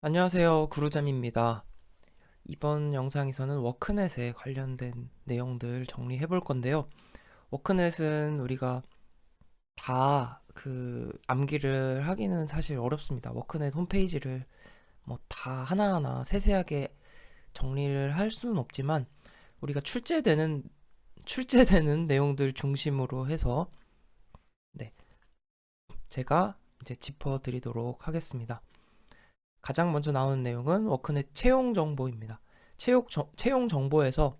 안녕하세요. 구루잠입니다. 이번 영상에서는 워크넷에 관련된 내용들 정리해 볼 건데요. 워크넷은 우리가 다 암기를 하기는 사실 어렵습니다. 워크넷 홈페이지를 뭐 다 하나하나 세세하게 정리를 할 수는 없지만 우리가 출제되는 내용들 중심으로 해서 네, 제가 이제 짚어 드리도록 하겠습니다. 가장 먼저 나오는 내용은 워크넷 채용 정보입니다. 채용 정보에서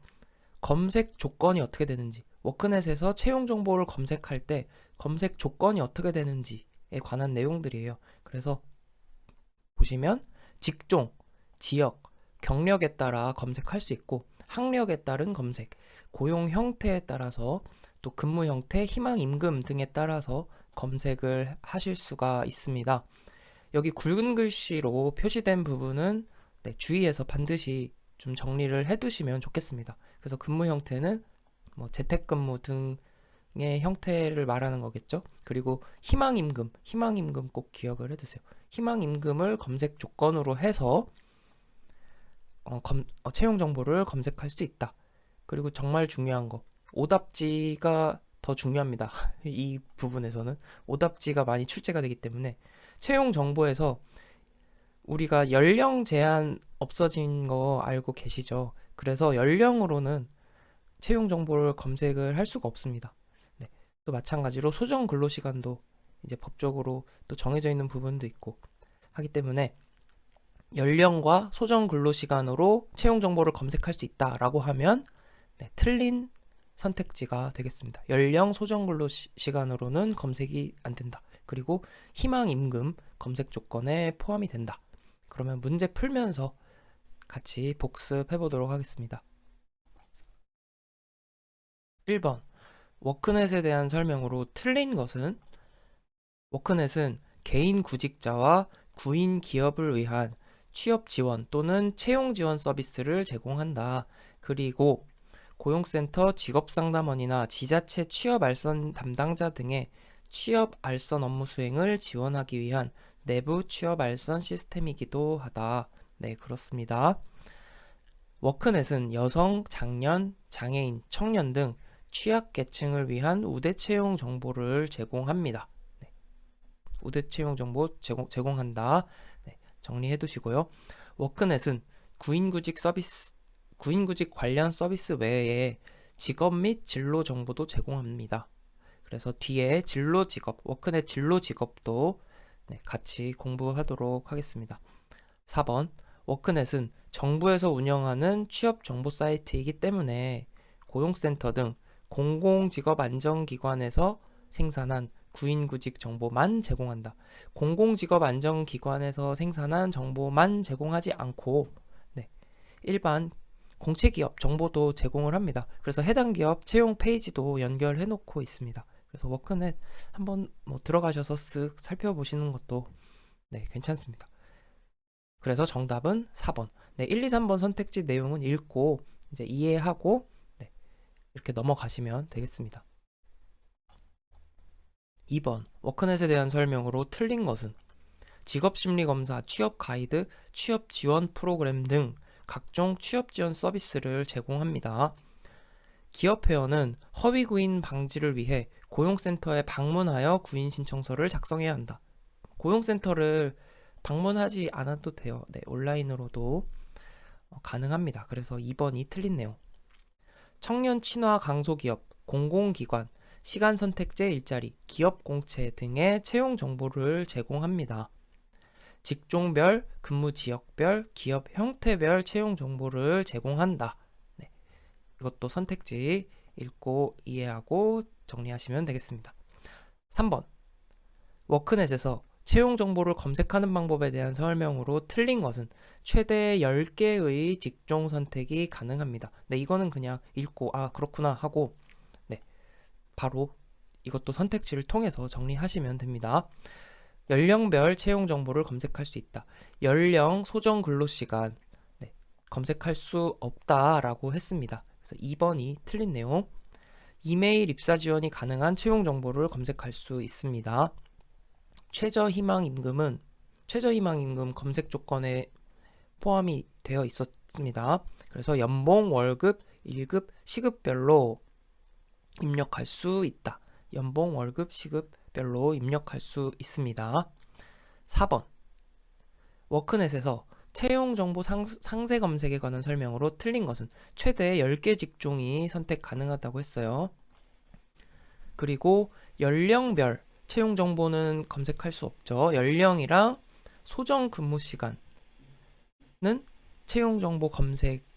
검색 조건이 어떻게 되는지, 워크넷에서 채용 정보를 검색할 때 검색 조건이 어떻게 되는지에 관한 내용들이에요. 그래서 보시면 직종, 지역, 경력에 따라 검색할 수 있고 학력에 따른 검색, 고용 형태에 따라서 또 근무 형태, 희망 임금 등에 따라서 검색을 하실 수가 있습니다. 여기 굵은 글씨로 표시된 부분은 주의해서 반드시 좀 정리를 해두시면 좋겠습니다. 그래서 근무 형태는 뭐 재택근무 등의 형태를 말하는 거겠죠. 그리고 희망임금 꼭 기억을 해두세요. 희망임금을 검색 조건으로 해서 채용 정보를 검색할 수 있다. 그리고 정말 중요한 거, 오답지가 더 중요합니다. 이 부분에서는 오답지가 많이 출제가 되기 때문에 채용 정보에서 우리가 연령 제한 없어진 거 알고 계시죠? 그래서 연령으로는 채용 정보를 검색을 할 수가 없습니다. 네. 또 마찬가지로 소정 근로 시간도 이제 법적으로 또 정해져 있는 부분도 있고 하기 때문에 연령과 소정 근로 시간으로 채용 정보를 검색할 수 있다라고 하면 틀린 선택지가 되겠습니다. 연령 소정 근로 시간으로는 검색이 안 된다. 그리고 희망 임금 검색 조건에 포함이 된다. 그러면 문제 풀면서 같이 복습해 보도록 하겠습니다. 1번. 워크넷에 대한 설명으로 틀린 것은 워크넷은 개인 구직자와 구인 기업을 위한 취업 지원 또는 채용 지원 서비스를 제공한다. 그리고 고용센터 직업상담원이나 지자체 취업 알선 담당자 등의 취업 알선 업무 수행을 지원하기 위한 내부 취업 알선 시스템이기도 하다. 네, 그렇습니다. 워크넷은 여성, 장년, 장애인, 청년 등 취약계층을 위한 우대 채용 정보를 제공합니다. 네, 우대 채용 정보 제공한다. 네, 정리해 두시고요. 워크넷은 구인구직 관련 서비스 외에 직업 및 진로 정보도 제공합니다. 그래서 뒤에 진로 직업, 워크넷 진로 직업도 같이 공부하도록 하겠습니다. 4번, 워크넷은 정부에서 운영하는 취업 정보 사이트이기 때문에 고용센터 등 공공직업안정기관에서 생산한 구인구직 정보만 제공한다. 공공직업안정기관에서 생산한 정보만 제공하지 않고 일반 공채기업 정보도 제공을 합니다. 그래서 해당 기업 채용 페이지도 연결해 놓고 있습니다. 그래서 워크넷 한번 들어가셔서 쓱 살펴보시는 것도 괜찮습니다. 그래서 정답은 4번. 1, 2, 3번 선택지 내용은 읽고 이제 이해하고 이렇게 넘어가시면 되겠습니다. 2번. 워크넷에 대한 설명으로 틀린 것은 직업심리검사, 취업 가이드, 취업 지원 프로그램 등 각종 취업 지원 서비스를 제공합니다. 기업회원은 허위 구인 방지를 위해 고용센터에 방문하여 구인 신청서를 작성해야 한다. 고용센터를 방문하지 않아도 돼요. 온라인으로도 가능합니다. 그래서 2번이 틀린 내용. 청년 친화 강소기업, 공공기관, 시간 선택제 일자리, 기업 공채 등의 채용 정보를 제공합니다. 직종별, 근무 지역별, 기업 형태별 채용 정보를 제공한다. 이것도 선택지 읽고 이해하고 정리하시면 되겠습니다. 3번. 워크넷에서 채용 정보를 검색하는 방법에 대한 설명으로 틀린 것은 최대 10개의 직종 선택이 가능합니다. 이거는 그냥 읽고 그렇구나 하고 바로 이것도 선택지를 통해서 정리하시면 됩니다. 연령별 채용 정보를 검색할 수 있다. 연령, 소정 근로시간 검색할 수 없다라고 했습니다. 그래서 2번이 틀린 내용. 이메일 입사 지원이 가능한 채용 정보를 검색할 수 있습니다. 최저 희망 임금은 최저희망임금 검색 조건에 포함이 되어 있었습니다. 그래서 연봉, 월급, 1급, 시급별로 입력할 수 있다. 연봉, 월급, 시급별로 입력할 수 있습니다. 4번. 워크넷에서 채용 정보 상세 검색에 관한 설명으로 틀린 것은 최대 10개 직종이 선택 가능하다고 했어요. 그리고 연령별 채용 정보는 검색할 수 없죠. 연령이랑 소정 근무 시간은 채용 정보 검색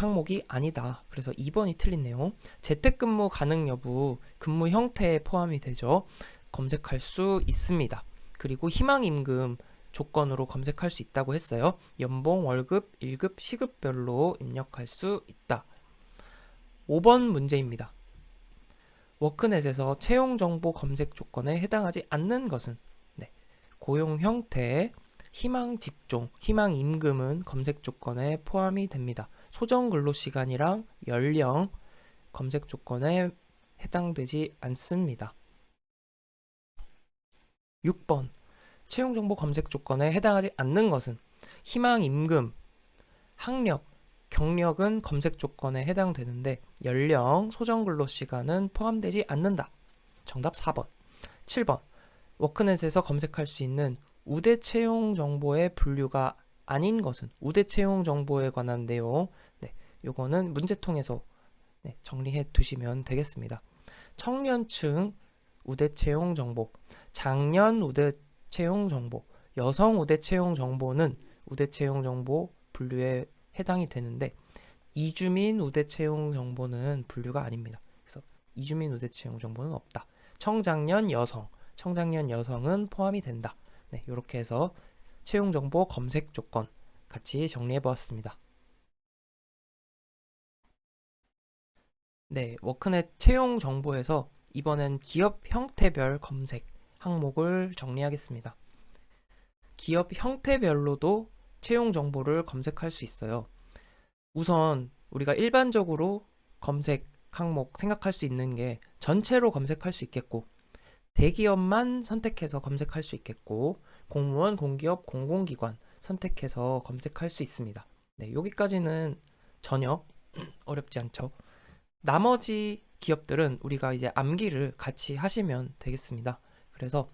항목이 아니다. 그래서 2번이 틀린 내용. 재택근무 가능 여부, 근무 형태에 포함이 되죠. 검색할 수 있습니다. 그리고 희망임금 조건으로 검색할 수 있다고 했어요. 연봉, 월급, 1급, 시급별로 입력할 수 있다. 5번 문제입니다. 워크넷에서 채용 정보 검색 조건에 해당하지 않는 것은 고용 형태, 희망 직종, 희망 임금은 검색 조건에 포함이 됩니다. 소정 근로 시간이랑 연령 검색 조건에 해당되지 않습니다. 6번. 채용 정보 검색 조건에 해당하지 않는 것은 희망 임금, 학력, 경력은 검색 조건에 해당되는데 연령, 소정 근로 시간은 포함되지 않는다. 정답 4번. 7번. 워크넷에서 검색할 수 있는 우대 채용 정보의 분류가 아닌 것은 우대 채용 정보에 관한 내용. 요거는 문제통에서 정리해 두시면 되겠습니다. 청년층 우대 채용 정보, 장년 우대 채용 정보, 여성 우대 채용 정보는 우대 채용 정보 분류에 해당이 되는데 이주민 우대 채용 정보는 분류가 아닙니다. 그래서 이주민 우대 채용 정보는 없다. 청장년 여성은 포함이 된다. 이렇게 해서 채용 정보 검색 조건 같이 정리해 보았습니다. 워크넷 채용 정보에서 이번엔 기업 형태별 검색 항목을 정리하겠습니다. 기업 형태별로도 채용 정보를 검색할 수 있어요. 우선 우리가 일반적으로 검색 항목 생각할 수 있는 게 전체로 검색할 수 있겠고 대기업만 선택해서 검색할 수 있겠고 공무원, 공기업, 공공기관 선택해서 검색할 수 있습니다. 여기까지는 전혀 어렵지 않죠. 나머지 기업들은 우리가 이제 암기를 같이 하시면 되겠습니다. 그래서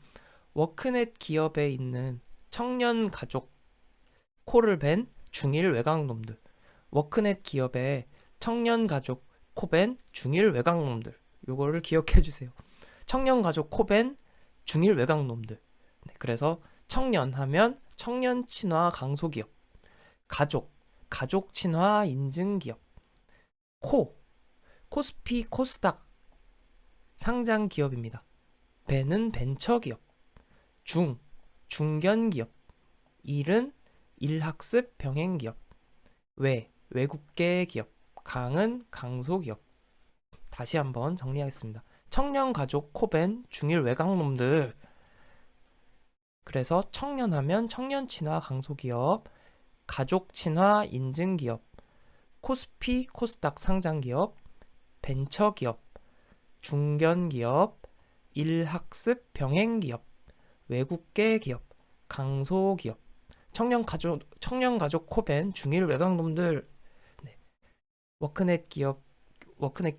워크넷 기업에 있는 청년 가족 코를 벤 중일 외곽놈들, 워크넷 기업에 청년 가족 코벤 중일 외곽놈들, 요거를 기억해 주세요. 청년 가족 코벤 중일 외곽놈들. 그래서 청년 하면 청년 친화 강소기업, 가족 친화 인증기업, 코스피 코스닥 상장 기업입니다. 벤은 벤처기업, 중견기업, 일은 일학습 병행기업, 외국계 기업, 강은 강소기업. 다시 한번 정리하겠습니다. 청년 가족 코벤 중일 외곽놈들. 그래서 청년하면 청년 친화 강소기업, 가족 친화 인증기업, 코스피 코스닥 상장기업, 벤처기업, 중견기업, 일학습 병행기업, 외국계 기업, 강소기업, 청년 가족 코벤 중일 외곽놈들. 워크넷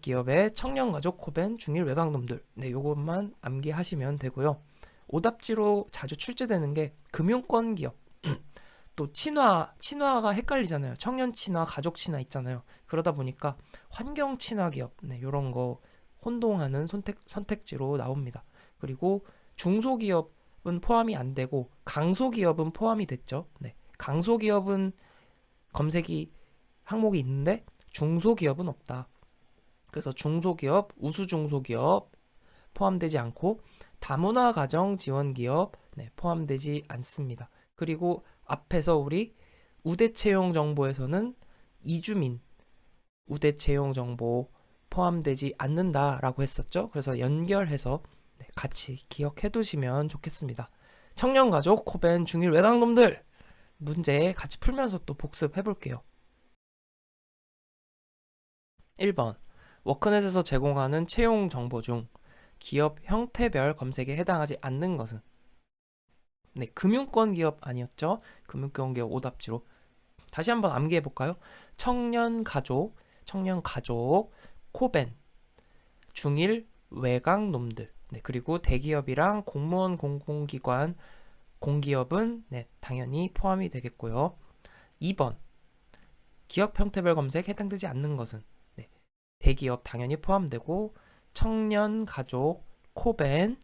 기업의 청년 가족 코벤 중일 외곽놈들. 요것만 암기하시면 되고요. 오답지로 자주 출제되는 게 금융권 기업. 또 친화가 헷갈리잖아요. 청년 친화, 가족 친화 있잖아요. 그러다 보니까 환경 친화 기업, 요런 거 혼동하는 선택지로 나옵니다. 그리고 중소기업은 포함이 안 되고 강소기업은 포함이 됐죠. 강소기업은 검색이 항목이 있는데 중소기업은 없다. 그래서 중소기업, 우수중소기업 포함되지 않고 다문화 가정 지원 기업 포함되지 않습니다. 그리고 앞에서 우리 우대 채용 정보에서는 이주민 우대 채용 정보 포함되지 않는다라고 했었죠. 그래서 연결해서 같이 기억해 두시면 좋겠습니다. 청년가족 코벤 중일 외곽놈들 문제 같이 풀면서 또 복습해 볼게요. 1번. 워크넷에서 제공하는 채용 정보 중 기업 형태별 검색에 해당하지 않는 것은 네, 금융권 기업 아니었죠? 금융권 기업 오답지로. 다시 한번 암기해 볼까요? 청년 가족, 코벤, 중일 외곽 놈들. 네, 그리고 대기업이랑 공무원 공공기관 공기업은 네, 당연히 포함이 되겠고요. 2번 기업 형태별 검색 해당되지 않는 것은 네, 대기업 당연히 포함되고 청년 가족 코벤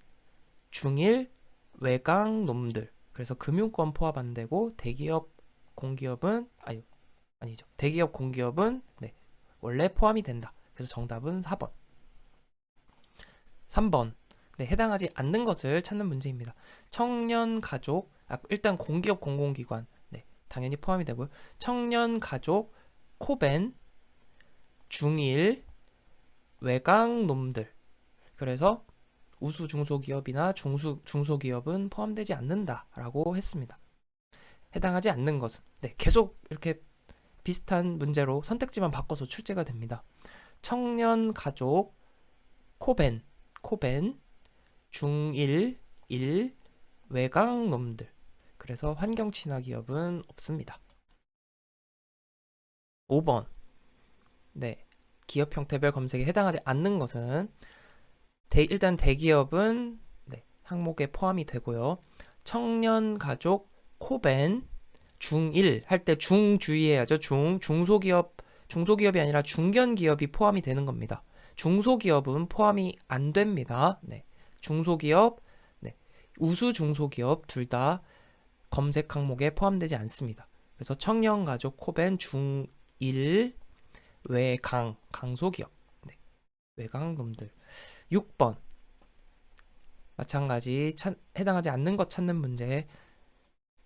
중일 외곽 놈들. 그래서 금융권 포함 안 되고 대기업 공기업은 아니죠. 대기업 공기업은 네, 원래 포함이 된다. 그래서 정답은 4번. 3번. 네, 해당하지 않는 것을 찾는 문제입니다. 청년 가족, 일단 공기업 공공기관, 네, 당연히 포함이 되고요. 청년 가족, 코벤, 중일, 외곽 놈들. 그래서 우수 중소기업이나 중소기업은 포함되지 않는다라고 했습니다. 해당하지 않는 것은 네, 계속 이렇게 비슷한 문제로 선택지만 바꿔서 출제가 됩니다. 청년 가족, 코벤, 중일, 외곽 놈들. 그래서 환경 친화 기업은 없습니다. 5번. 네. 기업 형태별 검색에 해당하지 않는 것은 일단 대기업은 네, 항목에 포함이 되고요. 청년 가족 코벤 중일 할 때 중주의해야죠. 중소기업이 아니라 중견기업이 포함이 되는 겁니다. 중소기업은 포함이 안 됩니다. 네. 중소기업, 네. 우수 중소기업 둘 다 검색 항목에 포함되지 않습니다. 그래서 청년 가족 코벤 중일 강소기업. 네. 외강놈들. 6번. 마찬가지 해당하지 않는 것 찾는 문제.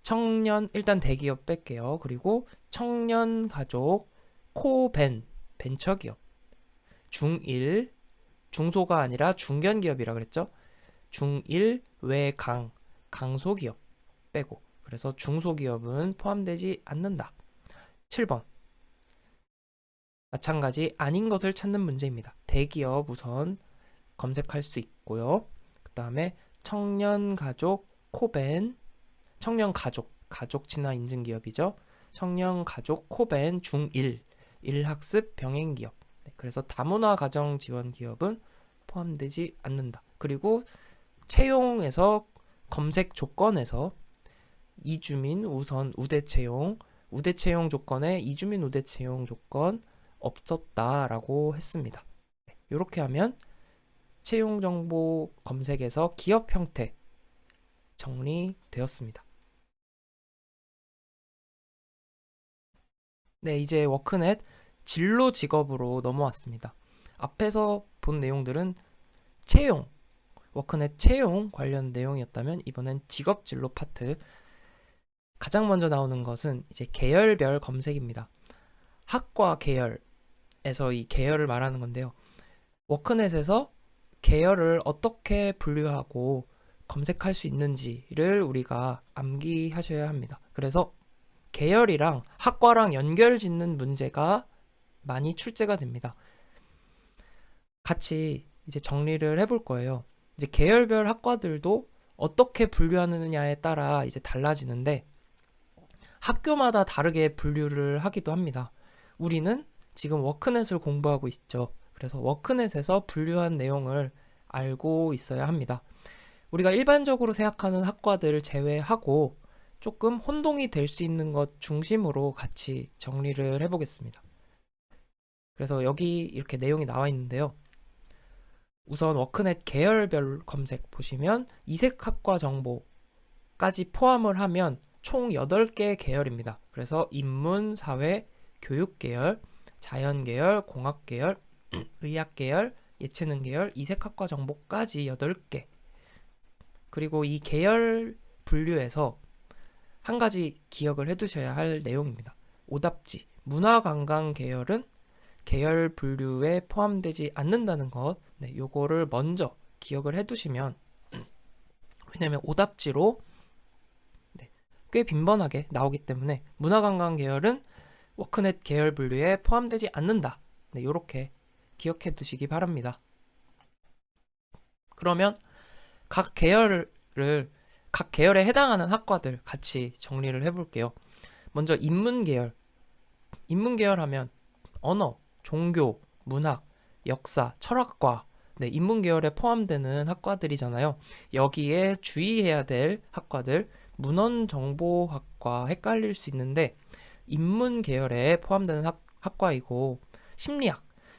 청년 일단 대기업 뺄게요. 그리고 청년 가족 코벤 벤처기업. 중일 중소가 아니라 중견기업이라 그랬죠. 중일 강소기업 빼고. 그래서 중소기업은 포함되지 않는다. 7번. 마찬가지 아닌 것을 찾는 문제입니다. 대기업 우선 검색할 수 있고요. 그 다음에 청년 가족 코벤 가족 친화 인증 기업이죠. 청년 가족 코벤 중일 일학습 병행 기업. 네, 그래서 다문화 가정 지원 기업은 포함되지 않는다. 그리고 채용에서 검색 조건에서 이주민 우선 우대 채용 조건에 이주민 우대 채용 조건 없었다라고 했습니다. 네, 이렇게 하면 채용 정보 검색에서 기업 형태 정리되었습니다. 네, 이제 워크넷 진로 직업으로 넘어왔습니다. 앞에서 본 내용들은 워크넷 채용 관련 내용이었다면 이번엔 직업 진로 파트. 가장 먼저 나오는 것은 이제 계열별 검색입니다. 학과 계열에서 이 계열을 말하는 건데요. 워크넷에서 계열을 어떻게 분류하고 검색할 수 있는지를 우리가 암기하셔야 합니다. 그래서 계열이랑 학과랑 연결 짓는 문제가 많이 출제가 됩니다. 같이 이제 정리를 해볼 거예요. 이제 계열별 학과들도 어떻게 분류하느냐에 따라 이제 달라지는데 학교마다 다르게 분류를 하기도 합니다. 우리는 지금 워크넷을 공부하고 있죠. 그래서 워크넷에서 분류한 내용을 알고 있어야 합니다. 우리가 일반적으로 생각하는 학과들을 제외하고 조금 혼동이 될 수 있는 것 중심으로 같이 정리를 해보겠습니다. 그래서 여기 이렇게 내용이 나와 있는데요. 우선 워크넷 계열별 검색 보시면 이색 학과 정보까지 포함을 하면 총 8개 계열입니다. 그래서 인문, 사회, 교육 계열, 자연 계열, 공학 계열, 의학 계열, 예체능 계열, 이색학과 정보까지 8개. 그리고 이 계열 분류에서 한 가지 기억을 해두셔야 할 내용입니다. 오답지, 문화관광 계열은 계열 분류에 포함되지 않는다는 것. 네, 요거를 먼저 기억을 해두시면 왜냐면 오답지로 네, 꽤 빈번하게 나오기 때문에 문화관광 계열은 워크넷 계열 분류에 포함되지 않는다. 네, 요렇게 기억해 두시기 바랍니다. 그러면 각 계열을 각 계열에 해당하는 학과들 같이 정리를 해볼게요. 먼저 인문계열. 인문계열 하면 언어, 종교, 문학, 역사, 철학과, 네, 인문계열에 포함되는 학과들이잖아요. 여기에 주의해야 될 학과들, 문헌정보학과 헷갈릴 수 있는데 인문계열에 포함되는 학과이고,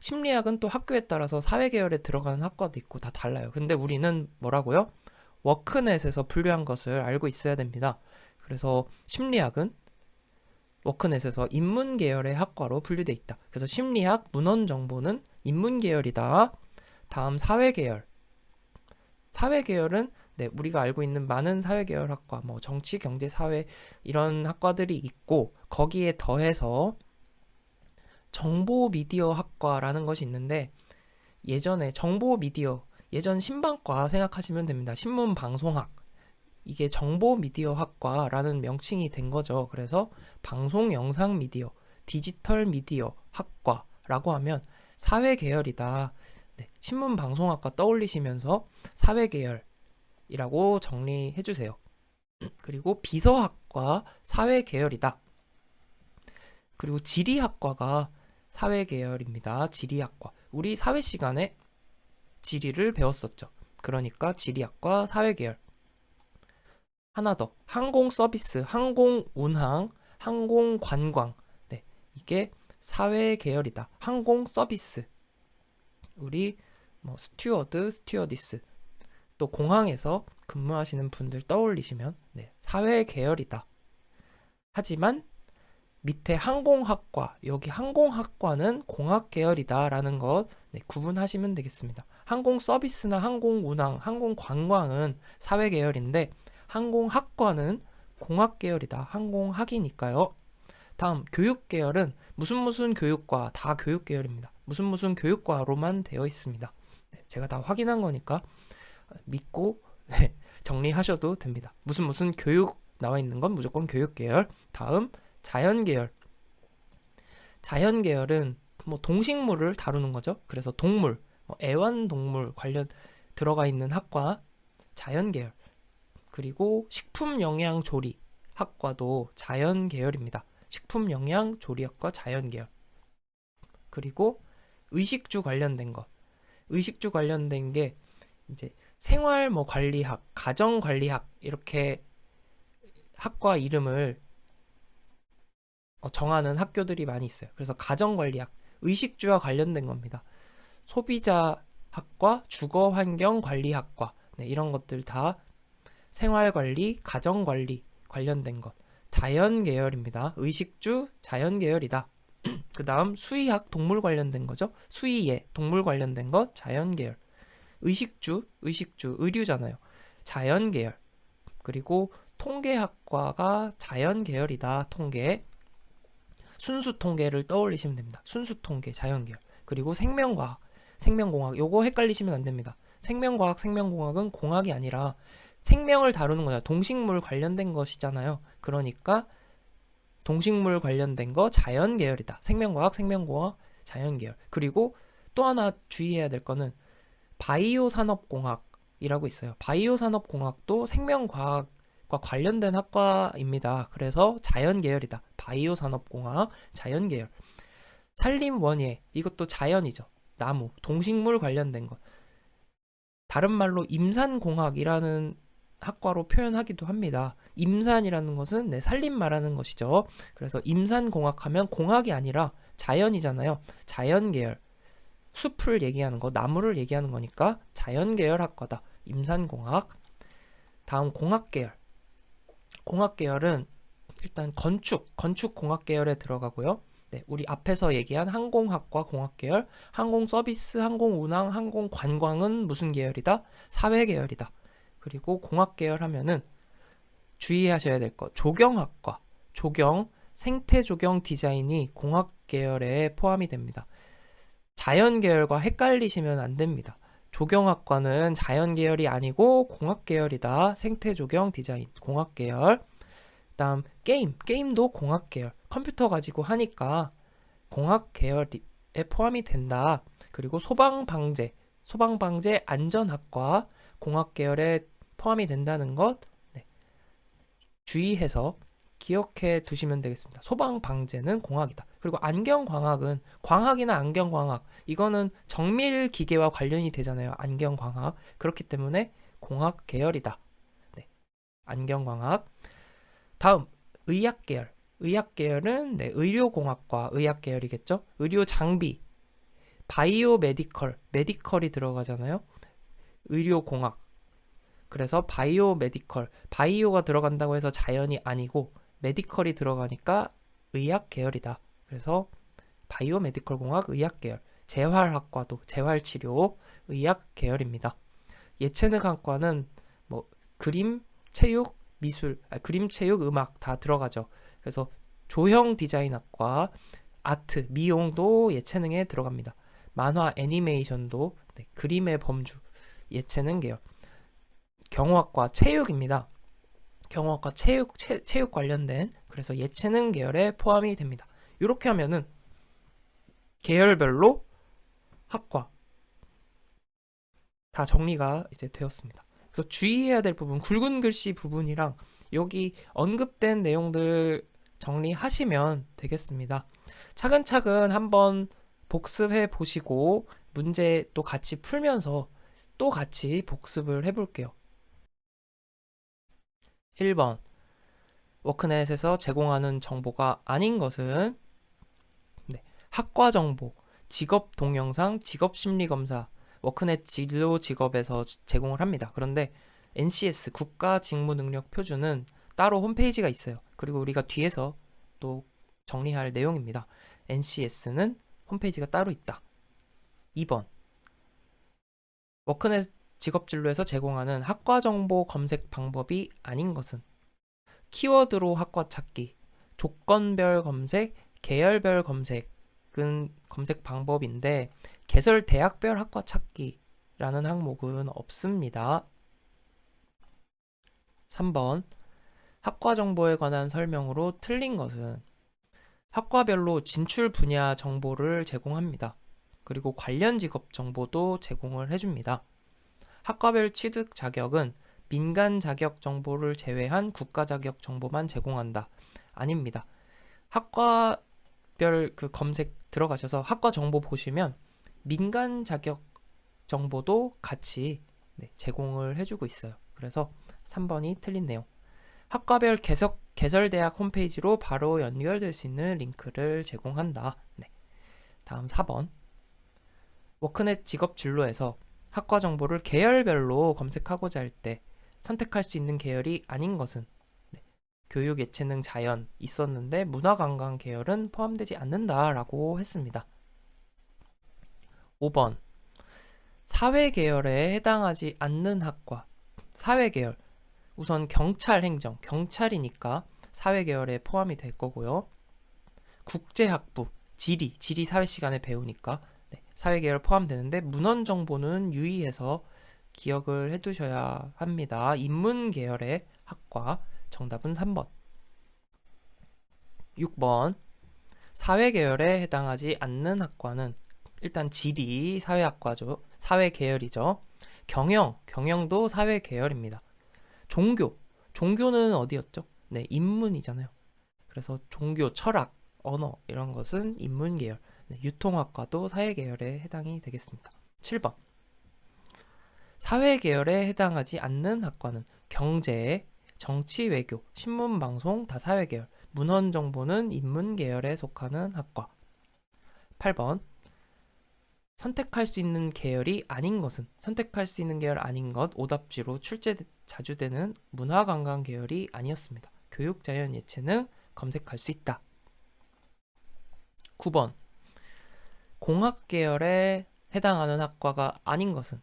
심리학은 또 학교에 따라서 사회계열에 들어가는 학과도 있고 다 달라요. 근데 우리는 뭐라고요? 워크넷에서 분류한 것을 알고 있어야 됩니다. 그래서 심리학은 워크넷에서 인문계열의 학과로 분류돼 있다. 그래서 심리학, 문헌정보는 인문계열이다. 다음 사회계열. 사회계열은 네, 우리가 알고 있는 많은 사회계열 학과, 뭐 정치, 경제, 사회 이런 학과들이 있고 거기에 더해서 정보미디어 학과라는 것이 있는데 예전에 정보미디어, 예전 신방과 생각하시면 됩니다. 신문방송학. 이게 정보미디어학과라는 명칭이 된 거죠. 그래서 방송영상미디어, 디지털미디어 학과라고 하면 사회계열이다. 네, 신문방송학과 떠올리시면서 사회계열이라고 정리해주세요. 그리고 비서학과 사회계열이다. 그리고 지리학과가 사회계열입니다. 지리학과. 우리 사회 시간에 지리를 배웠었죠. 그러니까 지리학과 사회계열. 하나 더. 항공서비스, 항공운항, 항공관광. 네, 이게 사회계열이다. 항공서비스. 우리 뭐 스튜어드, 스튜어디스. 또 공항에서 근무하시는 분들 떠올리시면 네, 사회계열이다. 하지만 밑에 항공학과, 여기 항공학과는 공학계열이다라는 것 네, 구분하시면 되겠습니다. 항공서비스나 항공운항, 항공관광은 사회계열인데 항공학과는 공학계열이다. 항공학이니까요. 다음 교육계열은 무슨 교육과 다 교육계열입니다. 무슨 교육과로만 되어 있습니다. 네, 제가 다 확인한 거니까 믿고 네, 정리하셔도 됩니다. 무슨 교육 나와 있는 건 무조건 교육계열. 다음 자연계열. 자연계열은 뭐 동식물을 다루는 거죠. 그래서 동물, 애완동물 관련 들어가 있는 학과 자연계열. 그리고 식품영양조리 학과도 자연계열입니다. 식품영양조리학과 자연계열. 그리고 의식주 관련된 것. 의식주 관련된 게 이제 생활 관리학, 가정관리학 이렇게 학과 이름을 정하는 학교들이 많이 있어요. 그래서 가정관리학, 의식주와 관련된 겁니다. 소비자학과, 주거환경관리학과 네, 이런 것들 다 생활관리, 가정관리 관련된 것. 자연계열입니다. 의식주, 자연계열이다. 그 다음 수의학, 동물 관련된 거죠. 수의예, 동물 관련된 것, 자연계열. 의식주, 의류잖아요. 자연계열. 그리고 통계학과가 자연계열이다. 통계. 순수통계를 떠올리시면 됩니다. 순수통계, 자연계열. 그리고 생명과학, 생명공학. 요거 헷갈리시면 안 됩니다. 생명과학, 생명공학은 공학이 아니라 생명을 다루는 거잖아요. 동식물 관련된 것이잖아요. 그러니까 동식물 관련된 거 자연계열이다. 생명과학, 생명공학, 자연계열. 그리고 또 하나 주의해야 될 거는 바이오 산업공학이라고 있어요. 바이오 산업공학도 생명과학과 관련된 학과입니다. 그래서 자연계열이다. 바이오 산업공학, 자연계열. 산림원예, 이것도 자연이죠. 나무, 동식물 관련된 것. 다른 말로 임산공학이라는 학과로 표현하기도 합니다. 임산이라는 것은 네, 살림 말하는 것이죠. 그래서 임산공학 하면 공학이 아니라 자연이잖아요. 자연계열. 숲을 얘기하는 거, 나무를 얘기하는 거니까 자연계열 학과다. 임산공학. 다음 공학계열. 공학계열은 일단 건축공학계열에 들어가고요. 네, 우리 앞에서 얘기한 항공학과 공학계열, 항공서비스, 항공운항, 항공관광은 무슨 계열이다? 사회계열이다. 그리고 공학계열 하면은 주의하셔야 될 것, 조경학과, 생태조경 디자인이 공학계열에 포함이 됩니다. 자연계열과 헷갈리시면 안 됩니다. 조경학과는 자연계열이 아니고 공학계열이다. 생태조경 디자인, 공학계열. 다음 게임도 공학계열. 컴퓨터 가지고 하니까 공학계열에 포함이 된다. 그리고 소방방재 안전학과 공학계열에 포함이 된다는 것 네, 주의해서 기억해 두시면 되겠습니다. 소방방재는 공학이다. 그리고 안경광학은 광학이나 안경광학 이거는 정밀 기계와 관련이 되잖아요. 안경광학. 그렇기 때문에 공학 계열이다. 네, 안경광학. 다음 의학계열. 의학계열은 네, 의료공학과 의학계열이겠죠. 의료장비, 바이오 메디컬, 메디컬이 들어가잖아요. 의료공학. 그래서 바이오 메디컬, 바이오가 들어간다고 해서 자연이 아니고 메디컬이 들어가니까 의학 계열이다. 그래서 바이오 메디컬 공학 의학 계열. 재활학과도 재활치료 의학 계열입니다. 예체능학과는 뭐 그림, 체육, 미술, 그림, 체육, 음악 다 들어가죠. 그래서 조형 디자인학과, 아트, 미용도 예체능에 들어갑니다. 만화, 애니메이션도 네, 그림의 범주, 예체능 계열. 경호학과 체육입니다. 경호학과 체육 관련된 그래서 예체능 계열에 포함이 됩니다. 이렇게 하면은 계열별로 학과 다 정리가 이제 되었습니다. 그래서 주의해야 될 부분, 굵은 글씨 부분이랑 여기 언급된 내용들 정리하시면 되겠습니다. 차근차근 한번 복습해 보시고 문제 또 같이 풀면서 또 같이 복습을 해볼게요. 1번 워크넷에서 제공하는 정보가 아닌 것은 네, 학과 정보, 직업 동영상, 직업 심리 검사, 워크넷 진로 직업에서 제공을 합니다. 그런데 NCS 국가 직무 능력 표준은 따로 홈페이지가 있어요. 그리고 우리가 뒤에서 또 정리할 내용입니다. NCS는 홈페이지가 따로 있다. 2번 워크넷 직업진로에서 제공하는 학과 정보 검색 방법이 아닌 것은 키워드로 학과 찾기, 조건별 검색, 계열별 검색은 검색 방법인데 개설 대학별 학과 찾기라는 항목은 없습니다. 3번 학과 정보에 관한 설명으로 틀린 것은 학과별로 진출 분야 정보를 제공합니다. 그리고 관련 직업 정보도 제공을 해줍니다. 학과별 취득 자격은 민간 자격 정보를 제외한 국가 자격 정보만 제공한다. 아닙니다. 학과별 그 검색 들어가셔서 학과 정보 보시면 민간 자격 정보도 같이 제공을 해주고 있어요. 그래서 3번이 틀린 내용. 학과별 개설대학 홈페이지로 바로 연결될 수 있는 링크를 제공한다. 네. 다음 4번. 워크넷 직업 진로에서 학과 정보를 계열별로 검색하고자 할 때 선택할 수 있는 계열이 아닌 것은 네. 교육, 예체능, 자연 있었는데 문화관광 계열은 포함되지 않는다라고 했습니다. 5번. 사회 계열에 해당하지 않는 학과. 사회 계열. 우선 경찰 행정, 경찰이니까 사회 계열에 포함이 될 거고요. 국제학부, 지리 사회 시간에 배우니까 네, 사회 계열 포함되는데 문헌 정보는 유의해서 기억을 해두셔야 합니다. 인문 계열의 학과 정답은 3번. 6번 사회 계열에 해당하지 않는 학과는 일단 지리 사회학과죠. 사회 계열이죠. 경영도 사회 계열입니다. 종교는 어디였죠? 네, 인문이잖아요. 그래서 종교, 철학, 언어 이런 것은 인문 계열. 네, 유통학과도 사회 계열에 해당이 되겠습니다. 7번. 사회 계열에 해당하지 않는 학과는 경제, 정치, 외교, 신문, 방송 다 사회 계열. 문헌 정보는 인문 계열에 속하는 학과. 8번. 선택할 수 있는 계열이 아닌 것은 선택할 수 있는 계열 아닌 것 오답지로 출제 자주 되는 문화관광 계열이 아니었습니다. 교육, 자연, 예체능 검색할 수 있다. 9번 공학 계열에 해당하는 학과가 아닌 것은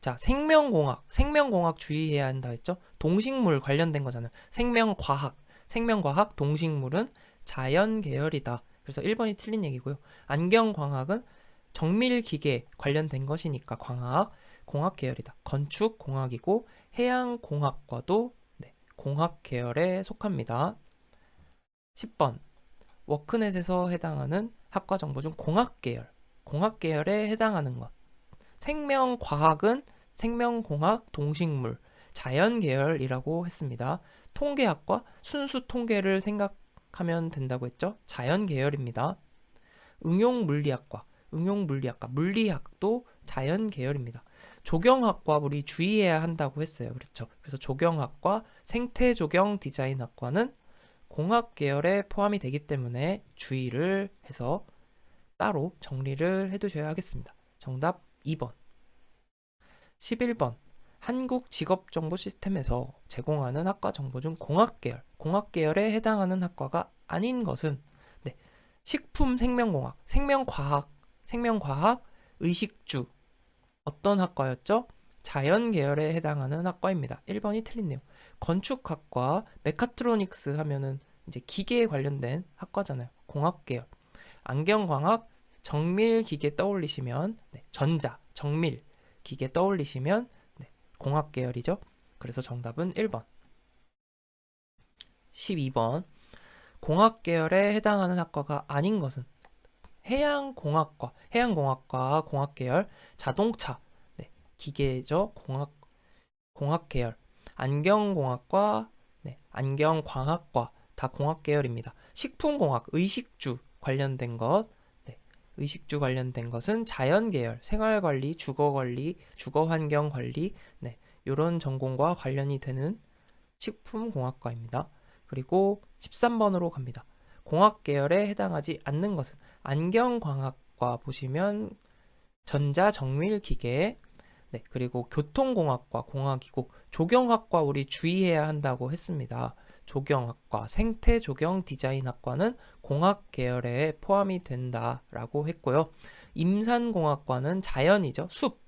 자 생명공학 주의해야 한다 했죠. 동식물 관련된 거잖아요. 생명과학 동식물은 자연 계열이다. 그래서 1번이 틀린 얘기고요. 안경광학은 정밀기계 관련된 것이니까 공학 계열이다. 건축공학이고 해양공학과도 공학 계열에 속합니다. 10번 워크넷에서 해당하는 학과 정보 중 공학 계열에 해당하는 것. 생명과학은 생명공학, 동식물, 자연 계열이라고 했습니다. 통계학과 순수 통계를 생각하면 된다고 했죠. 자연 계열입니다. 응용물리학과 물리학도 자연 계열입니다. 조경학과 우리 주의해야 한다고 했어요. 그렇죠. 그래서 조경학과 생태조경 디자인학과는 공학 계열에 포함이 되기 때문에 주의를 해서 따로 정리를 해두셔야 하겠습니다. 정답 2번. 11번. 한국직업정보시스템에서 제공하는 학과 정보 중 공학 계열에 해당하는 학과가 아닌 것은 네, 식품 생명공학, 생명과학, 의식주 어떤 학과였죠? 자연 계열에 해당하는 학과입니다. 1번이 틀린 내용. 건축학과, 메카트로닉스 하면은 이제 기계에 관련된 학과잖아요. 공학 계열. 안경광학, 정밀기계 떠올리시면 전자, 정밀, 기계 떠올리시면 공학 계열이죠. 그래서 정답은 1번. 12번. 공학 계열에 해당하는 학과가 아닌 것은 해양공학과, 공학 계열, 자동차, 기계죠. 공학 계열, 안경공학과, 안경광학과 다 공학 계열입니다. 식품공학, 의식주 관련된 것은 자연 계열, 생활관리, 주거관리, 주거환경관리, 이런 전공과 관련이 되는 식품공학과입니다. 그리고 13번으로 갑니다. 공학 계열에 해당하지 않는 것은 안경광학과 보시면 전자정밀기계, 그리고 교통공학과 공학이고 조경학과 우리 주의해야 한다고 했습니다. 조경학과, 생태조경 디자인학과는 공학 계열에 포함이 된다라고 했고요. 임산공학과는 자연이죠. 숲,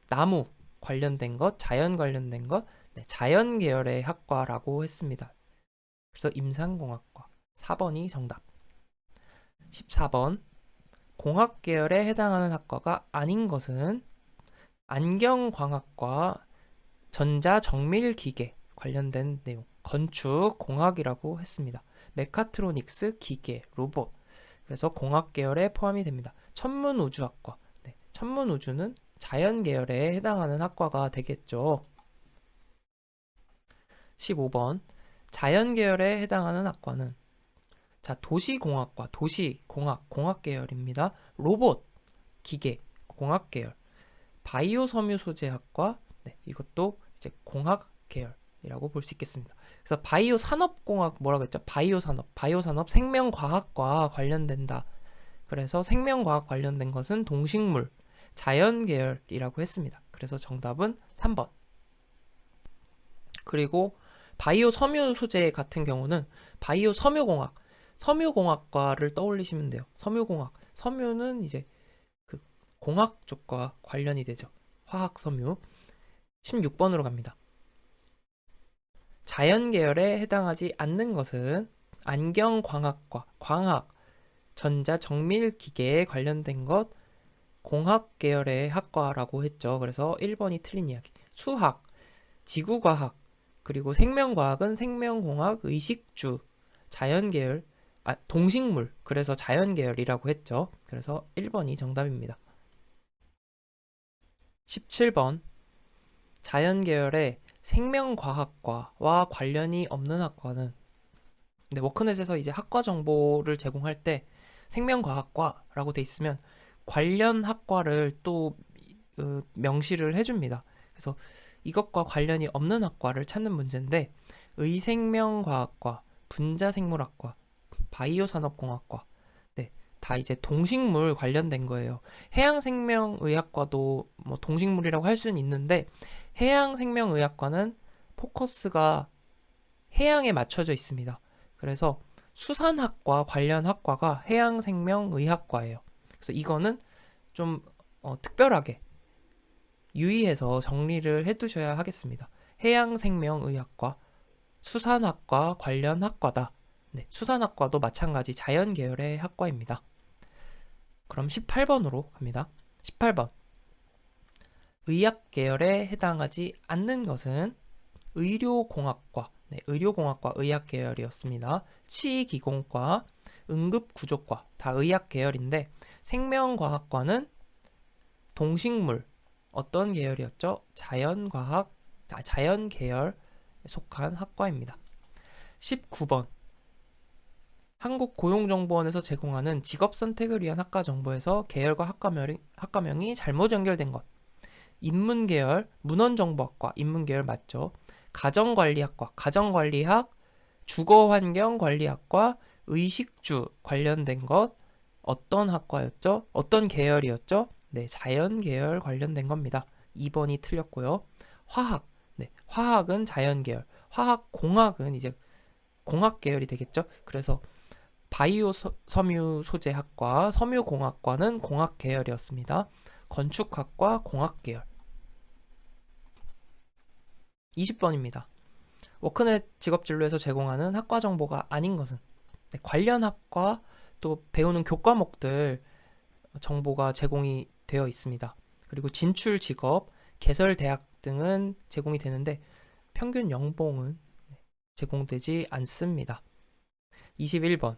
나무 관련된 것, 자연 관련된 것, 자연 계열의 학과라고 했습니다. 그래서 임산공학과 4번이 정답. 14번. 공학 계열에 해당하는 학과가 아닌 것은 안경광학과, 전자정밀기계 관련된 내용, 건축공학이라고 했습니다. 메카트로닉스, 기계, 로봇. 그래서 공학 계열에 포함이 됩니다. 천문우주학과. 천문우주는 자연 계열에 해당하는 학과가 되겠죠. 15번. 자연 계열에 해당하는 학과는 도시공학과, 공학 계열입니다. 로봇, 기계, 공학 계열. 바이오 섬유 소재학과, 이것도 이제 공학 계열이라고 볼 수 있겠습니다. 그래서 바이오 산업공학 뭐라고 했죠? 바이오 산업 생명과학과 관련된다. 그래서 생명과학 관련된 것은 동식물, 자연 계열이라고 했습니다. 그래서 정답은 3번. 그리고 바이오 섬유 소재 같은 경우는 바이오 섬유공학과를 떠올리시면 돼요. 섬유는 이제 그 공학 쪽과 관련이 되죠. 화학 섬유. 16번으로 갑니다. 자연 계열에 해당하지 않는 것은 안경광학과, 전자정밀기계에 관련된 것, 공학 계열의 학과라고 했죠. 그래서 1번이 틀린 이야기. 수학, 지구과학, 그리고 생명과학은 생명공학, 의식주, 자연계열, 동식물, 그래서 자연계열이라고 했죠. 그래서 1번이 정답입니다. 17번. 자연계열의 생명과학과와 관련이 없는 학과는 워크넷에서 이제 학과 정보를 제공할 때 생명과학과라고 돼 있으면 관련 학과를 또 명시를 해줍니다. 그래서 이것과 관련이 없는 학과를 찾는 문제인데 의생명과학과, 분자생물학과, 바이오산업공학과 다 이제 동식물 관련된 거예요. 해양생명의학과도 뭐 동식물이라고 할 수는 있는데 해양생명의학과는 포커스가 해양에 맞춰져 있습니다. 그래서 수산학과 관련 학과가 해양생명의학과예요. 그래서 이거는 좀 특별하게 유의해서 정리를 해두셔야 하겠습니다. 해양생명의학과, 수산학과 관련 학과다. 수산학과도 마찬가지 자연 계열의 학과입니다. 그럼 18번으로 갑니다. 18번. 의학 계열에 해당하지 않는 것은 의료공학과, 의료공학과 의학 계열이었습니다. 치기공과, 응급구조과 다 의학 계열인데 생명과학과는 동식물 어떤 계열이었죠? 자연 계열에 속한 학과입니다. 19번. 한국고용정보원에서 제공하는 직업 선택을 위한 학과 정보에서 계열과 학과명이 잘못 연결된 것. 인문계열, 문헌정보학과, 인문계열 맞죠? 가정관리학과, 가정관리학, 주거환경관리학과, 의식주 관련된 것. 어떤 학과였죠? 어떤 계열이었죠? 네, 자연계열 관련된 겁니다. 2번이 틀렸고요. 화학, 네, 화학은 자연계열, 화학공학은 이제 공학계열이 되겠죠? 그래서 바이오 섬유 소재학과, 섬유공학과는 공학 계열이었습니다. 건축학과 공학 계열. 20번입니다. 워크넷 직업진로에서 제공하는 학과 정보가 아닌 것은? 네, 관련 학과 또 배우는 교과목들 정보가 제공이 되어 있습니다. 그리고 진출 직업, 개설 대학 등은 제공이 되는데 평균 연봉은 제공되지 않습니다. 21번.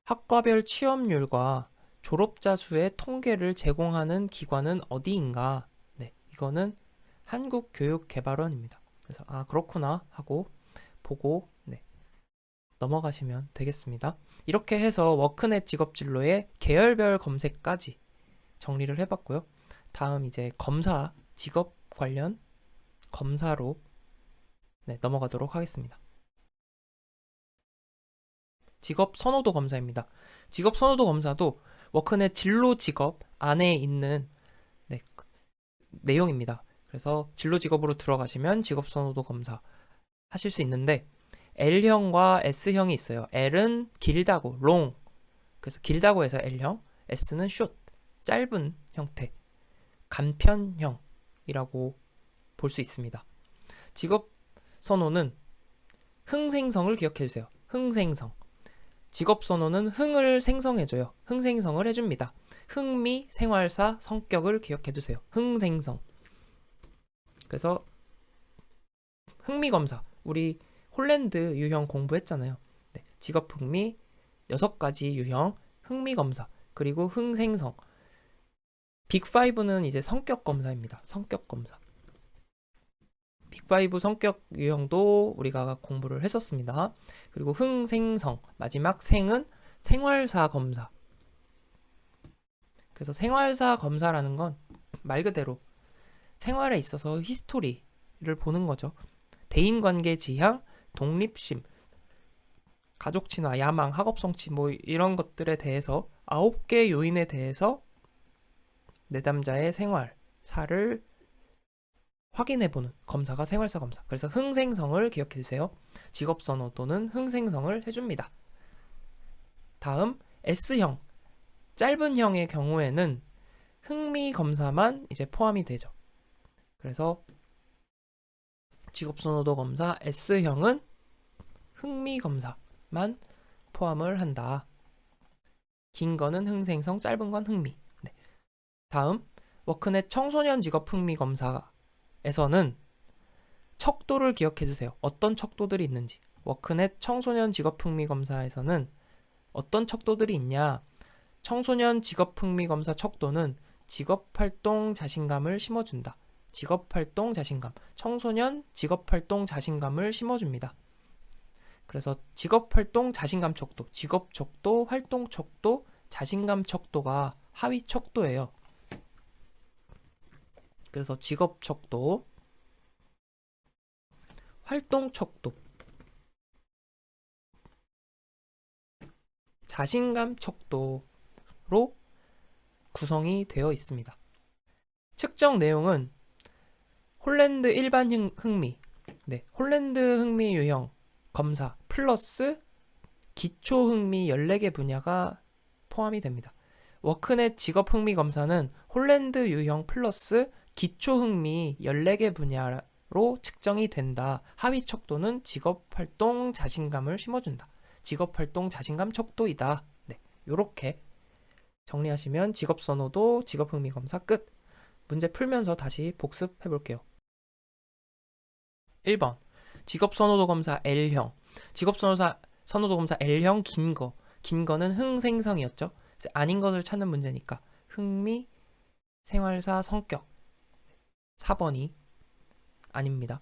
학과별 취업률과 졸업자 수의 통계를 제공하는 기관은 어디인가? 네, 이거는 한국교육개발원입니다. 그래서 그렇구나 하고 보고 넘어가시면 되겠습니다. 이렇게 해서 워크넷 직업진로의 계열별 검색까지 정리를 해봤고요. 다음 이제 검사, 직업 관련 검사로 넘어가도록 하겠습니다. 직업 선호도 검사입니다. 직업 선호도 검사도 워크넷 진로 직업 안에 있는 내용입니다. 그래서 진로 직업으로 들어가시면 직업 선호도 검사 하실 수 있는데 L형과 S형이 있어요. L은 길다고, long. 그래서 길다고 해서 L형, S는 short, 짧은 형태, 간편형이라고 볼 수 있습니다. 직업 선호는 흥생성을 기억해 주세요. 흥생성. 직업 선호는 흥을 생성해줘요. 흥생성을 해줍니다. 흥미, 생활사, 성격을 기억해 두세요. 흥생성. 그래서 흥미검사. 우리 홀랜드 유형 공부했잖아요. 직업 흥미, 6가지 유형, 흥미검사, 그리고 흥생성. 빅5는 이제 성격검사입니다. 성격검사. 빅5 성격 유형도 우리가 공부를 했었습니다. 그리고 흥생성, 마지막 생은 생활사 검사. 그래서 생활사 검사라는 건 말 그대로 생활에 있어서 히스토리를 보는 거죠. 대인관계 지향, 독립심, 가족 친화, 야망, 학업 성취 이런 것들에 대해서 9개 요인에 대해서 내담자의 생활사를 확인해보는 검사가 생활사 검사. 그래서 흥생성을 기억해주세요. 직업선호도는 흥생성을 해줍니다. 다음 S형, 짧은 형의 경우에는 흥미검사만 이제 포함이 되죠. 그래서 직업선호도 검사 S형은 흥미검사만 포함을 한다. 긴 거는 흥생성, 짧은 건 흥미. 다음 워크넷 청소년 직업 흥미검사에서는 척도를 기억해주세요. 어떤 척도들이 있는지. 워크넷 청소년 직업 흥미검사에서는 어떤 척도들이 있냐. 청소년 직업 흥미검사 척도는 직업활동 자신감을 심어준다. 직업활동 자신감. 청소년 직업활동 자신감을 심어줍니다. 그래서 직업활동 자신감 척도, 직업 척도, 활동 척도, 자신감 척도가 하위 척도예요. 그래서 직업 척도, 활동 척도, 자신감 척도로 구성이 되어 있습니다. 측정 내용은 홀랜드 일반 흥미, 홀랜드 흥미 유형 검사 플러스 기초 흥미 14개 분야가 포함이 됩니다. 워크넷 직업 흥미 검사는 홀랜드 유형 플러스 기초 흥미 14개 분야로 측정이 된다. 하위 척도는 직업활동 자신감을 심어준다. 직업활동 자신감 척도이다. 요렇게 정리하시면 직업선호도 직업흥미검사 끝. 문제 풀면서 다시 복습해 볼게요. 1번 직업선호도 검사 L형. 직업선호도 검사 L형 긴 거는 흥생성이었죠. 아닌 것을 찾는 문제니까 흥미, 생활사, 성격. 4번이 아닙니다.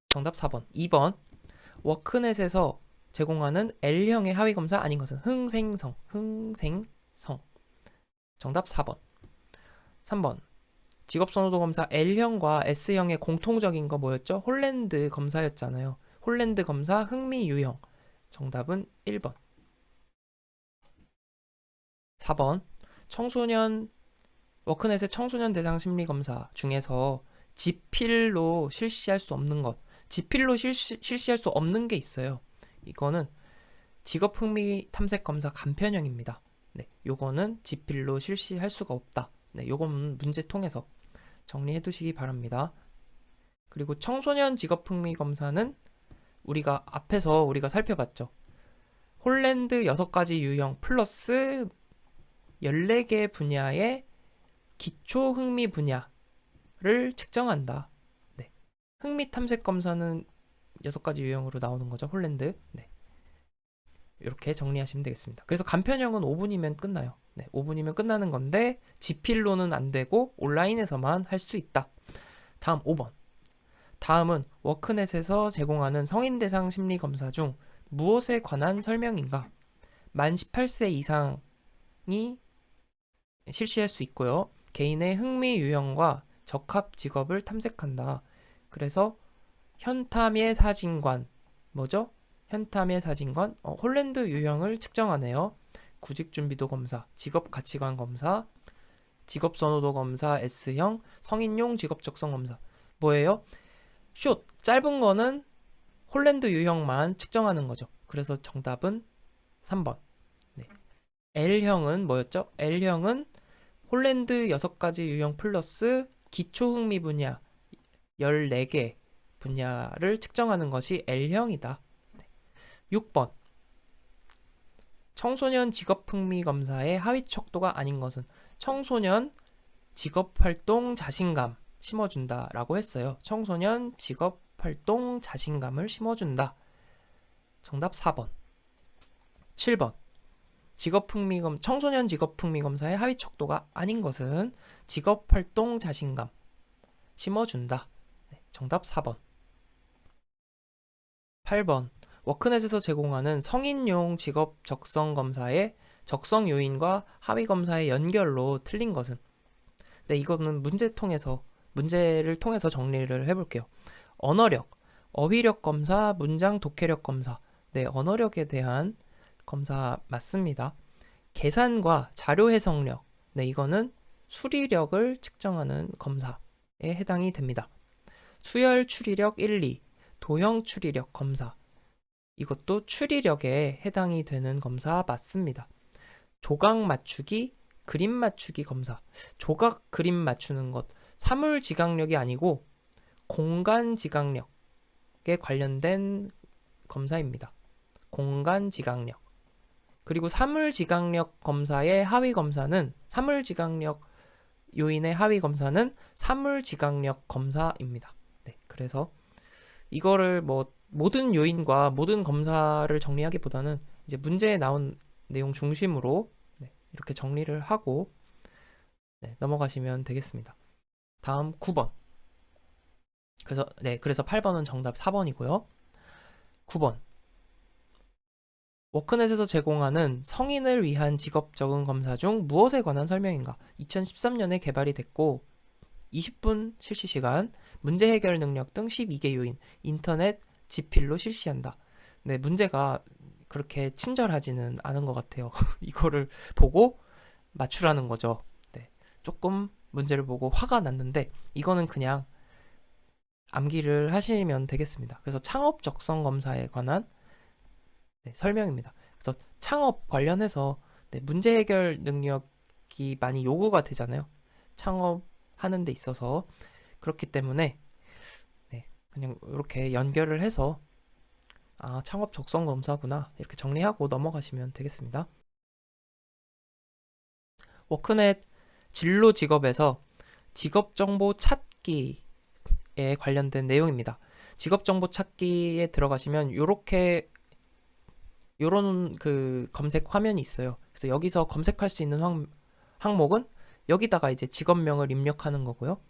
정답 4번. 2번. 워크넷에서 제공하는 L형의 하위 검사 아닌 것은 흥생성. 정답 4번. 3번. 직업선호도 검사 L형과 S형의 공통적인 거 뭐였죠? 홀랜드 검사였잖아요. 홀랜드 검사 흥미 유형. 정답은 1번. 4번. 워크넷의 청소년 대상 심리 검사 중에서 지필로 실시할 수 없는 것. 지필로 실시할 수 없는 게 있어요. 이거는 직업 흥미 탐색 검사 간편형입니다. 네, 요거는 지필로 실시할 수가 없다. 네, 요건 문제 통해서 정리해 두시기 바랍니다. 그리고 청소년 직업 흥미 검사는 앞에서 우리가 살펴봤죠. 홀랜드 6가지 유형 플러스 14개 분야의 기초 흥미 분야를 측정한다. 네. 흥미 탐색 검사는 6가지 유형으로 나오는 거죠. 홀랜드. 네. 이렇게 정리하시면 되겠습니다. 그래서 간편형은 5분이면 끝나요. 네, 5분이면 끝나는 건데 지필로는 안 되고 온라인에서만 할 수 있다. 다음 5번. 다음은 워크넷에서 제공하는 성인 대상 심리 검사 중 무엇에 관한 설명인가? 만 18세 이상이 실시할 수 있고요. 개인의 흥미 유형과 적합 직업을 탐색한다. 그래서 현탐의 사진관, 뭐죠? 현탐의 사진관, 홀랜드 유형을 측정하네요. 구직준비도 검사, 직업 가치관 검사, 직업 선호도 검사 S형, 성인용 직업 적성 검사. 뭐예요? 숏, 짧은 거는 홀랜드 유형만 측정하는 거죠. 그래서 정답은 3번. 네. L형은 뭐였죠? L형은 홀랜드 6가지 유형 플러스 기초 흥미 분야 14개 분야를 측정하는 것이 L형이다. 6번. 청소년 직업 흥미 검사의 하위 척도가 아닌 것은 청소년 직업 활동 자신감 심어준다 라고 했어요. 청소년 직업 활동 자신감을 심어준다. 정답 4번. 7번. 청소년 직업 흥미 검사의 하위 척도가 아닌 것은 직업 활동 자신감 심어준다. 네, 정답 4번. 8번. 워크넷에서 제공하는 성인용 직업 적성 검사의 적성 요인과 하위 검사의 연결로 틀린 것은? 네, 이거는 문제를 통해서 정리를 해볼게요. 언어력, 어휘력 검사, 문장 독해력 검사. 네, 언어력에 대한 검사 맞습니다. 계산과 자료 해석력. 네, 이거는 수리력을 측정하는 검사에 해당이 됩니다. 수열 추리력 1, 2, 도형 추리력 검사. 이것도 추리력에 해당이 되는 검사 맞습니다. 조각 맞추기, 그림 맞추기 검사. 조각 그림 맞추는 것. 사물 지각력이 아니고 공간 지각력에 관련된 검사입니다. 공간 지각력. 그리고 사물 지각력 검사의 하위 검사는 사물 지각력 요인의 하위 검사는 사물 지각력 검사입니다. 네, 그래서 이거를 모든 요인과 모든 검사를 정리하기보다는 이제 문제에 나온 내용 중심으로 이렇게 정리를 하고 넘어가시면 되겠습니다. 다음 9번. 그래서 8번은 정답 4번이고요. 9번. 워크넷에서 제공하는 성인을 위한 직업 적응 검사 중 무엇에 관한 설명인가? 2013년에 개발이 됐고 20분 실시 시간, 문제 해결 능력 등 12개 요인, 인터넷 지필로 실시한다. 네, 문제가 그렇게 친절하지는 않은 것 같아요. 이거를 보고 맞추라는 거죠. 네, 조금 문제를 보고 화가 났는데 이거는 그냥 암기를 하시면 되겠습니다. 그래서 창업 적성 검사에 관한 설명입니다. 그래서 창업 관련해서 문제 해결 능력이 많이 요구가 되잖아요. 창업하는 데 있어서. 그렇기 때문에 그냥 이렇게 연결을 해서 창업 적성 검사구나 이렇게 정리하고 넘어가시면 되겠습니다. 워크넷 진로 직업에서 직업 정보 찾기에 관련된 내용입니다. 직업 정보 찾기에 들어가시면 요런 그 검색 화면이 있어요. 그래서 여기서 검색할 수 있는 항목은 여기다가 이제 직업명을 입력하는 거고요.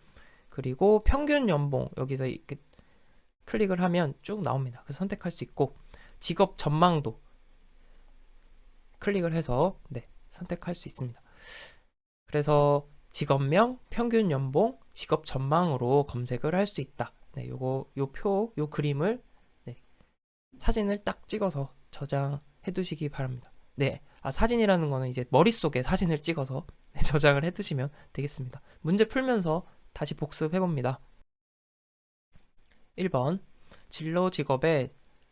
그리고 평균 연봉 여기서 이렇게 클릭을 하면 쭉 나옵니다. 그래서 선택할 수 있고 직업 전망도 클릭을 해서 선택할 수 있습니다. 그래서 직업명, 평균 연봉, 직업 전망으로 검색을 할 수 있다. 요 그림을 사진을 딱 찍어서 저장해 두시기 바랍니다. 사진이라는 거는 이제 머릿속에 사진을 찍어서 저장을 해 두시면 되겠습니다. 문제 풀면서 다시 복습해 봅니다. 1번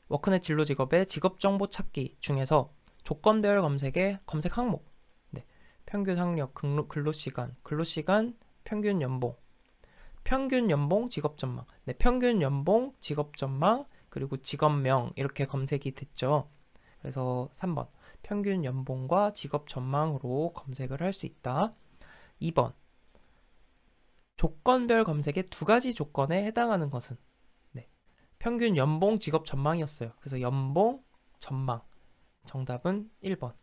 워크넷 진로 직업의 직업 정보 찾기 중에서 조건별 검색의 검색 항목, 평균 학력, 근로시간, 평균 연봉, 직업 전망, 평균 연봉, 직업 전망, 그리고 직업명 이렇게 검색이 됐죠. 그래서 3번 평균 연봉과 직업 전망으로 검색을 할 수 있다. 2번 조건별 검색의 두 가지 조건에 해당하는 것은 평균 연봉, 직업 전망이었어요. 그래서 연봉, 전망. 정답은 1번.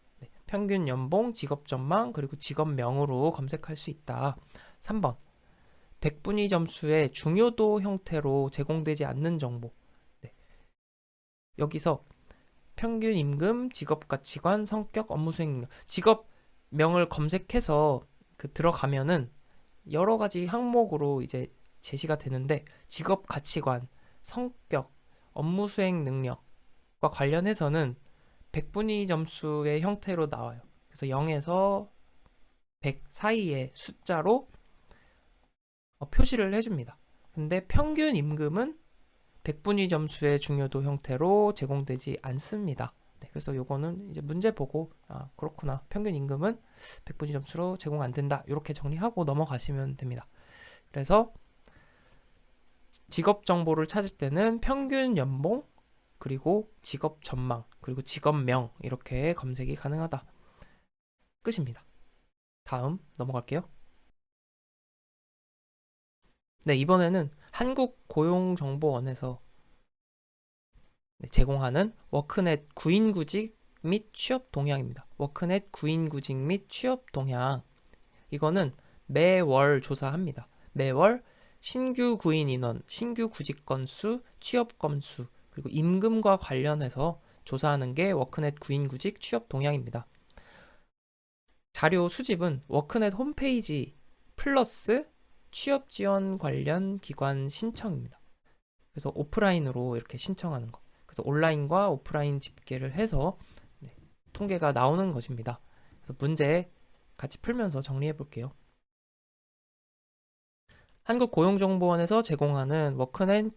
평균 연봉, 직업 전망, 그리고 직업명으로 검색할 수 있다. 3번. 백분위 점수의 중요도 형태로 제공되지 않는 정보. 여기서 평균 임금, 직업 가치관, 성격, 업무 수행 능력. 직업명을 검색해서 들어가면은 여러 가지 항목으로 이제 제시가 되는데 직업 가치관, 성격, 업무 수행 능력과 관련해서는 백분위 점수의 형태로 나와요. 그래서 0에서 100 사이의 숫자로 표시를 해줍니다. 근데 평균 임금은 백분위 점수의 중요도 형태로 제공되지 않습니다. 그래서 요거는 이제 문제 보고 그렇구나, 평균 임금은 백분위 점수로 제공 안 된다, 이렇게 정리하고 넘어가시면 됩니다. 그래서 직업 정보를 찾을 때는 평균 연봉, 그리고 직업 전망, 그리고 직업명 이렇게 검색이 가능하다. 끝입니다. 다음 넘어갈게요. 이번에는 한국고용정보원에서 제공하는 워크넷 구인구직 및 취업 동향입니다. 워크넷 구인구직 및 취업 동향. 이거는 매월 조사합니다. 매월 신규 구인 인원, 신규 구직 건수, 취업 건수, 그리고 임금과 관련해서 조사하는 게 워크넷 구인구직 취업 동향입니다. 자료 수집은 워크넷 홈페이지 플러스 취업 지원 관련 기관 신청입니다. 그래서 오프라인으로 이렇게 신청하는 것. 그래서 온라인과 오프라인 집계를 해서 통계가 나오는 것입니다. 그래서 문제 같이 풀면서 정리해 볼게요. 한국고용정보원에서 제공하는 워크넷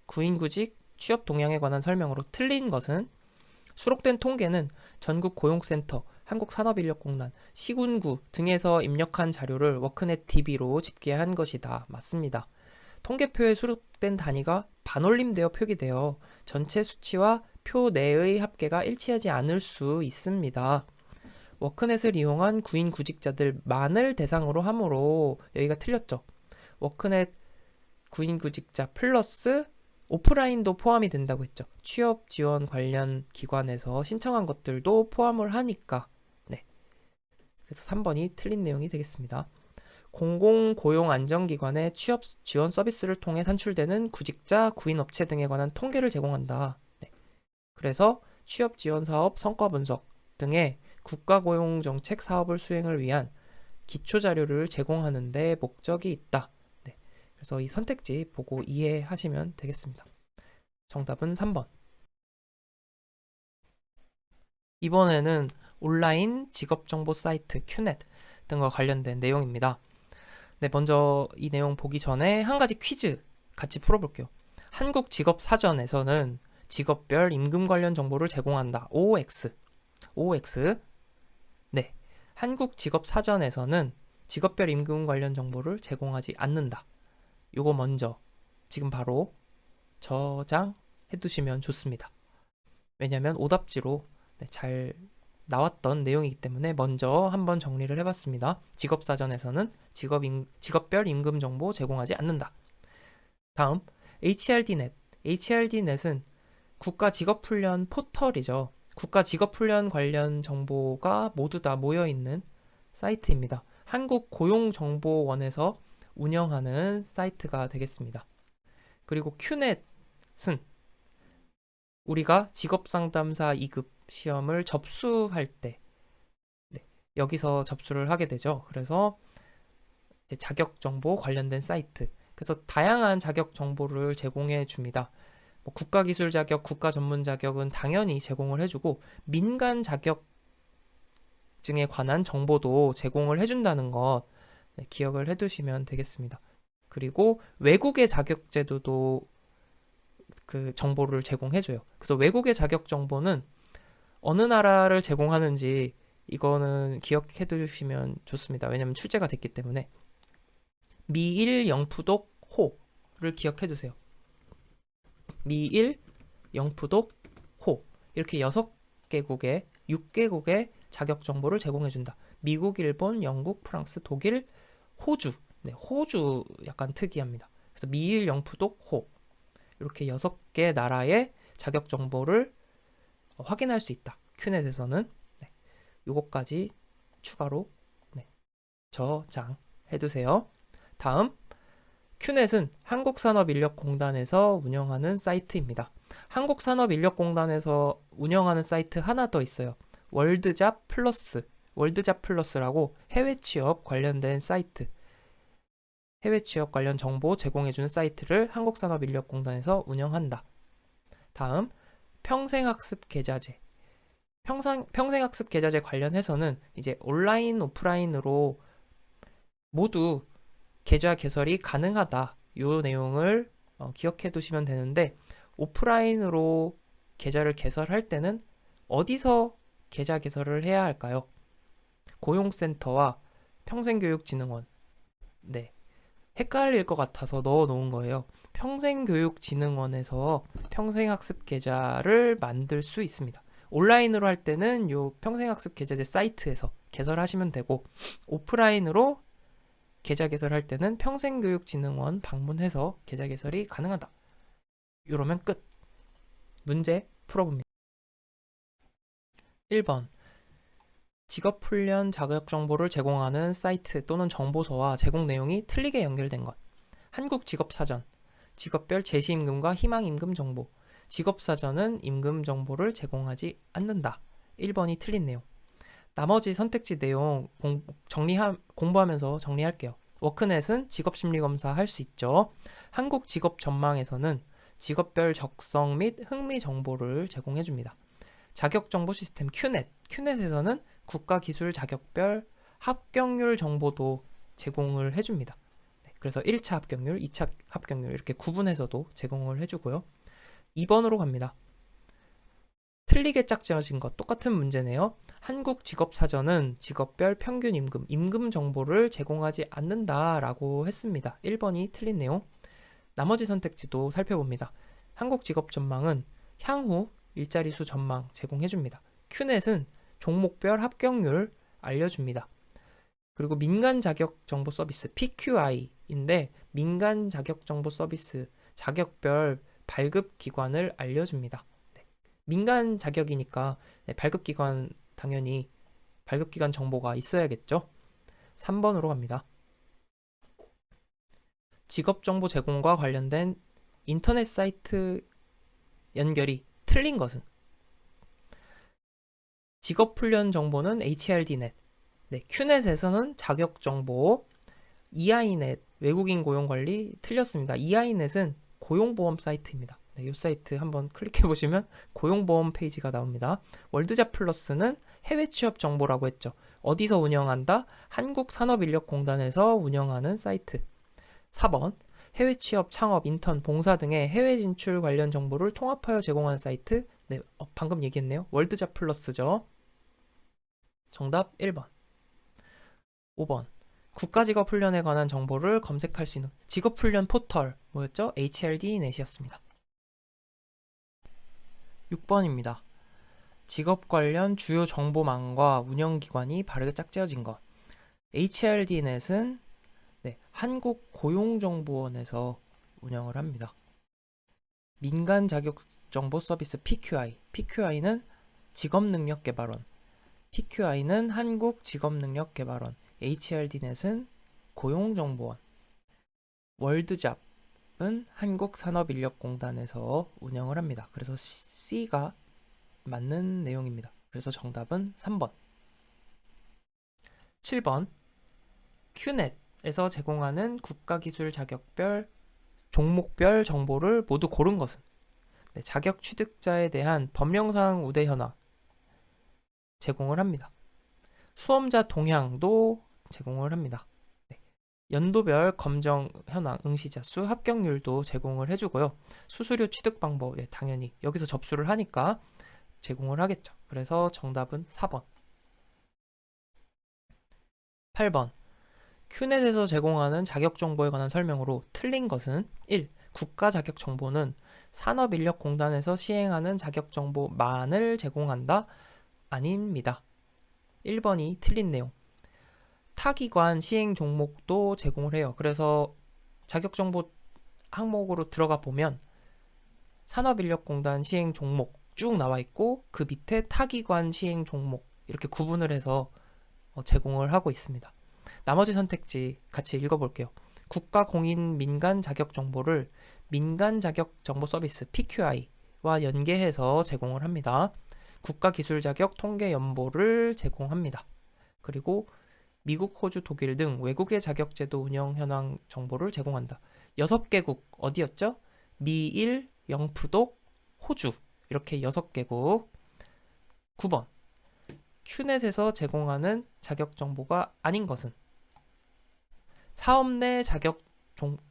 구인구직 취업 동향에 관한 설명으로 틀린 것은 수록된 통계는 전국고용센터, 한국산업인력공단, 시군구 등에서 입력한 자료를 워크넷 DB로 집계한 것이다. 맞습니다. 통계표에 수록된 단위가 반올림되어 표기되어 전체 수치와 표 내의 합계가 일치하지 않을 수 있습니다. 워크넷을 이용한 구인 구직자들만을 대상으로 하므로 여기가 틀렸죠. 워크넷 구인 구직자 플러스 오프라인도 포함이 된다고 했죠. 취업 지원 관련 기관에서 신청한 것들도 포함을 하니까. 그래서 3번이 틀린 내용이 되겠습니다. 공공고용안정기관의 취업 지원 서비스를 통해 산출되는 구직자, 구인업체 등에 관한 통계를 제공한다. 그래서 취업 지원 사업 성과 분석 등의 국가고용정책 사업을 수행을 위한 기초자료를 제공하는 데 목적이 있다. 그래서 이 선택지 보고 이해하시면 되겠습니다. 정답은 3번. 이번에는 온라인 직업정보 사이트 큐넷 등과 관련된 내용입니다. 먼저 이 내용 보기 전에 한 가지 퀴즈 같이 풀어볼게요. 한국직업사전에서는 직업별 임금 관련 정보를 제공한다. OX. 한국직업사전에서는 직업별 임금 관련 정보를 제공하지 않는다. 요거 먼저 지금 바로 저장해 두시면 좋습니다. 왜냐면 오답지로 잘 나왔던 내용이기 때문에 먼저 한번 정리를 해봤습니다. 직업사전에서는 직업별 임금 정보 제공하지 않는다. 다음 HRDnet. HRDnet은 국가직업훈련 포털이죠. 국가직업훈련 관련 정보가 모두 다 모여있는 사이트입니다. 한국고용정보원에서 운영하는 사이트가 되겠습니다. 그리고 큐넷 우리가 직업상담사 2급 시험을 접수할 때 여기서 접수를 하게 되죠. 그래서 이제 자격 정보 관련된 사이트. 그래서 다양한 자격 정보를 제공해 줍니다. 뭐 국가 기술 자격, 국가 전문 자격은 당연히 제공을 해주고 민간 자격증에 관한 정보도 제공을 해준다는 것 기억을 해두시면 되겠습니다. 그리고 외국의 자격 제도도 그 정보를 제공해줘요. 그래서 외국의 자격 정보는 어느 나라를 제공하는지 이거는 기억해 두시면 좋습니다. 왜냐면 출제가 됐기 때문에. 미일, 영푸독, 호를 기억해 두세요. 미일, 영푸독, 호 이렇게 6개국의 6개국의 자격 정보를 제공해 준다. 미국, 일본, 영국, 프랑스, 독일, 호주. 네, 호주 약간 특이합니다. 그래서 미일, 영푸독, 호 이렇게 6개 나라의 자격 정보를 확인할 수 있다. 큐넷에서는 요거까지 추가로 저장해 두세요. 다음 큐넷은 한국산업인력공단에서 운영하는 사이트입니다. 한국산업인력공단에서 운영하는 사이트 하나 더 있어요. 월드잡 플러스, 월드잡 플러스라고 해외 취업 관련된 사이트, 해외 취업 관련 정보 제공해주는 사이트를 한국산업인력공단에서 운영한다. 다음 평생학습 계좌제, 평생학습 계좌제 관련해서는 이제 온라인, 오프라인으로 모두 계좌 개설이 가능하다. 요 내용을 기억해 두시면 되는데 오프라인으로 계좌를 개설할 때는 어디서 계좌 개설을 해야 할까요? 고용센터와 평생교육진흥원. 네. 헷갈릴 것 같아서 넣어 놓은 거예요. 평생교육진흥원에서 평생학습 계좌를 만들 수 있습니다. 온라인으로 할 때는 요 평생학습 계좌제 사이트에서 개설하시면 되고 오프라인으로 계좌 개설할 때는 평생교육진흥원 방문해서 계좌 개설이 가능하다. 이러면 끝. 문제 풀어봅니다. 1번. 직업훈련 자격정보를 제공하는 사이트 또는 정보서와 제공 내용이 틀리게 연결된 것. 한국직업사전, 직업별 제시임금과 희망임금 정보. 직업사전은 임금 정보를 제공하지 않는다. 1번이 틀린 내용. 나머지 선택지 내용 공부하면서 정리할게요. 워크넷은 직업심리검사 할 수 있죠. 한국직업전망에서는 직업별 적성 및 흥미 정보를 제공해줍니다. 자격정보 시스템 큐넷에서는 국가기술 자격별 합격률 정보도 제공을 해줍니다. 그래서 1차 합격률, 2차 합격률 이렇게 구분해서도 제공을 해주고요. 2번으로 갑니다. 틀리게 짝지어진 것 똑같은 문제네요. 한국직업사전은 직업별 평균 임금 정보를 제공하지 않는다라고 했습니다. 1번이 틀린 내용. 나머지 선택지도 살펴봅니다. 한국직업전망은 향후 일자리 수 전망 제공해줍니다. 큐넷은 종목별 합격률 알려줍니다. 그리고 민간 자격 정보 서비스 PQI인데 민간 자격 정보 서비스 자격별 발급 기관을 알려줍니다. 민간 자격이니까 발급 기관 당연히 발급 기관 정보가 있어야겠죠. 3번으로 갑니다. 직업 정보 제공과 관련된 인터넷 사이트 연결이 틀린 것은 직업훈련 정보는 HRDnet, 큐넷에서는 자격정보, EInet, 외국인 고용관리 틀렸습니다. EINet은 고용보험 사이트입니다. 이 사이트 한번 클릭해보시면 고용보험 페이지가 나옵니다. 월드잡 플러스는 해외 취업 정보라고 했죠. 어디서 운영한다? 한국산업인력공단에서 운영하는 사이트. 4번 해외 취업, 창업, 인턴, 봉사 등의 해외 진출 관련 정보를 통합하여 제공하는 사이트. 네, 방금 얘기했네요. 월드잡 플러스죠. 정답 1번. 5번. 국가직업훈련에 관한 정보를 검색할 수 있는 직업훈련 포털 뭐였죠? HRD넷이었습니다. 6번입니다. 직업 관련 주요 정보망과 운영기관이 바르게 짝지어진 것. HRD넷은 한국고용정보원에서 운영을 합니다. 민간 자격정보 서비스 PQI는 직업능력개발원, PQI는 한국직업능력개발원, HRD넷은 고용정보원, 월드잡 정답은 한국산업인력공단에서 운영을 합니다. 그래서 C가 맞는 내용입니다. 그래서 정답은 3번. 7번. 큐넷에서 제공하는 국가기술 자격별 종목별 정보를 모두 고른 것은? 네, 자격 취득자에 대한 법령상 우대 현황 제공을 합니다. 수험자 동향도 제공을 합니다. 네, 연도별 검정 현황, 응시자 수, 합격률도 제공을 해주고요. 수수료 취득 방법, 네, 당연히 여기서 접수를 하니까 제공을 하겠죠. 그래서 정답은 4번. 8번. 큐넷에서 제공하는 자격 정보에 관한 설명으로 틀린 것은 1. 국가 자격 정보는 산업인력공단에서 시행하는 자격 정보만을 제공한다. 아닙니다. 1번이 틀린 내용. 타기관 시행 종목도 제공을 해요. 그래서 자격 정보 항목으로 들어가 보면 산업인력공단 시행 종목 쭉 나와 있고 그 밑에 타기관 시행 종목 이렇게 구분을 해서 제공을 하고 있습니다. 나머지 선택지 같이 읽어볼게요. 국가 공인 민간 자격 정보를 민간 자격 정보 서비스 PQI와 연계해서 제공을 합니다. 국가 기술 자격 통계 연보를 제공합니다. 그리고 미국, 호주, 독일 등 외국의 자격제도 운영 현황 정보를 제공한다. 6개국 어디였죠? 미일, 영푸독, 호주 이렇게 6개국. 9번. 큐넷에서 제공하는 자격 정보가 아닌 것은? 사업 내 자격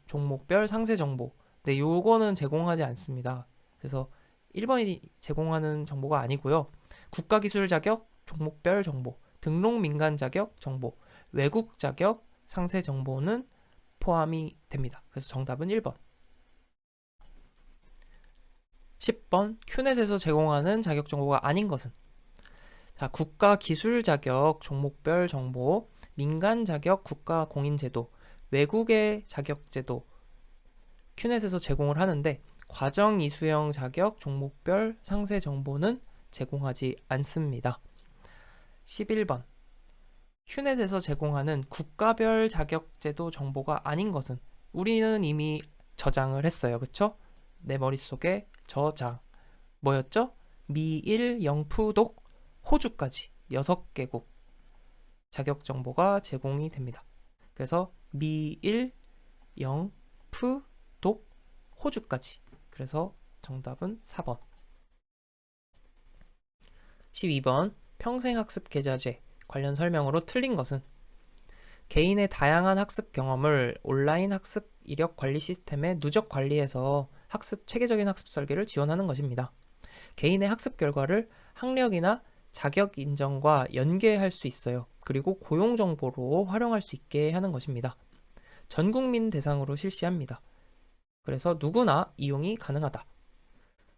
종목별 상세 정보. 네, 요거는 제공하지 않습니다. 그래서 1번이 제공하는 정보가 아니고요. 국가기술 자격, 종목별 정보, 등록 민간 자격 정보, 외국 자격 상세 정보는 포함이 됩니다. 그래서 정답은 1번. 10번. 큐넷에서 제공하는 자격 정보가 아닌 것은? 자, 국가 기술 자격 종목별 정보, 민간 자격 국가 공인 제도, 외국의 자격 제도 큐넷에서 제공을 하는데 과정 이수형 자격 종목별 상세 정보는 제공하지 않습니다. 11번. 큐넷에서 제공하는 국가별 자격 제도 정보가 아닌 것은? 우리는 이미 저장을 했어요. 그쵸? 내 머릿속에 저장. 뭐였죠? 미일, 영푸독, 호주까지 6개국 자격 정보가 제공이 됩니다. 그래서 미일, 영, 푸, 독, 호주까지. 그래서 정답은 4번. 12번. 평생학습 계좌제 관련 설명으로 틀린 것은? 개인의 다양한 학습 경험을 온라인 학습 이력 관리 시스템에 누적 관리해서 체계적인 학습 설계를 지원하는 것입니다. 개인의 학습 결과를 학력이나 자격 인정과 연계할 수 있어요. 그리고 고용 정보로 활용할 수 있게 하는 것입니다. 전 국민 대상으로 실시합니다. 그래서 누구나 이용이 가능하다.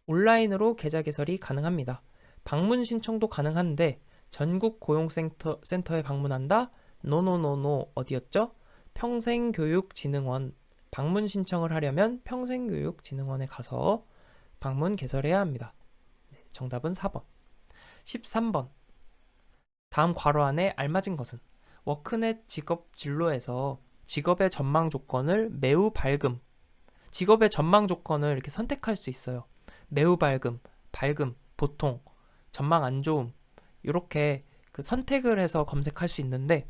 온라인으로 계좌 개설이 가능합니다. 방문 신청도 가능한데 전국 고용센터에 방문한다? 노노노노 어디였죠? 평생교육진흥원. 방문 신청을 하려면 평생교육진흥원에 가서 방문 개설해야 합니다. 정답은 4번. 13번. 다음 괄호 안에 알맞은 것은? 워크넷 직업 진로에서 직업의 전망 조건을 매우 밝음. 직업의 전망 조건을 이렇게 선택할 수 있어요. 매우 밝음, 보통, 전망 안 좋음. 이렇게 그 선택을 해서 검색할 수 있는데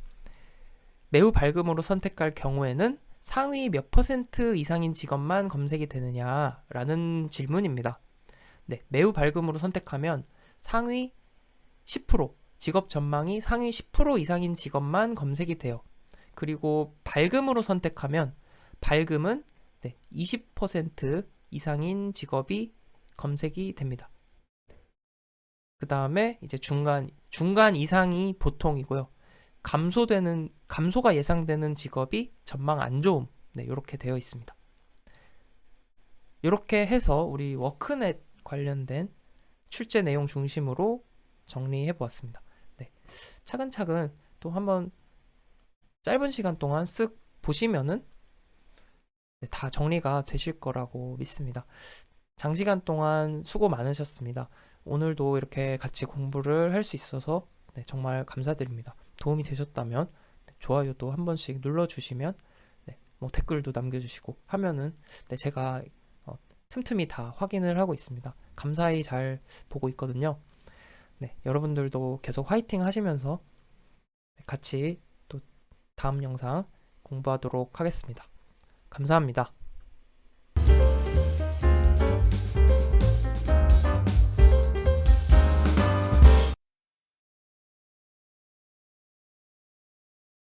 매우 밝음으로 선택할 경우에는 상위 몇 % 이상인 직업만 검색이 되느냐라는 질문입니다. 네, 매우 밝음으로 선택하면 상위 10%, 직업 전망이 상위 10% 이상인 직업만 검색이 돼요. 그리고 밝음으로 선택하면 밝음은 20% 이상인 직업이 검색이 됩니다. 그 다음에 이제 중간 이상이 보통이고요. 감소가 예상되는 직업이 전망 안 좋음. 네, 이렇게 되어 있습니다. 이렇게 해서 우리 워크넷 관련된 출제 내용 중심으로 정리해 보았습니다. 네, 차근차근 또 한번 짧은 시간 동안 쓱 보시면은 다 정리가 되실 거라고 믿습니다. 장시간 동안 수고 많으셨습니다. 오늘도 이렇게 같이 공부를 할 수 있어서 정말 감사드립니다. 도움이 되셨다면 좋아요도 한 번씩 눌러주시면 뭐 댓글도 남겨주시고 하면은 네, 제가 틈틈이 다 확인을 하고 있습니다. 감사히 잘 보고 있거든요. 네, 여러분들도 계속 화이팅 하시면서 같이 또 다음 영상 공부하도록 하겠습니다. 감사합니다.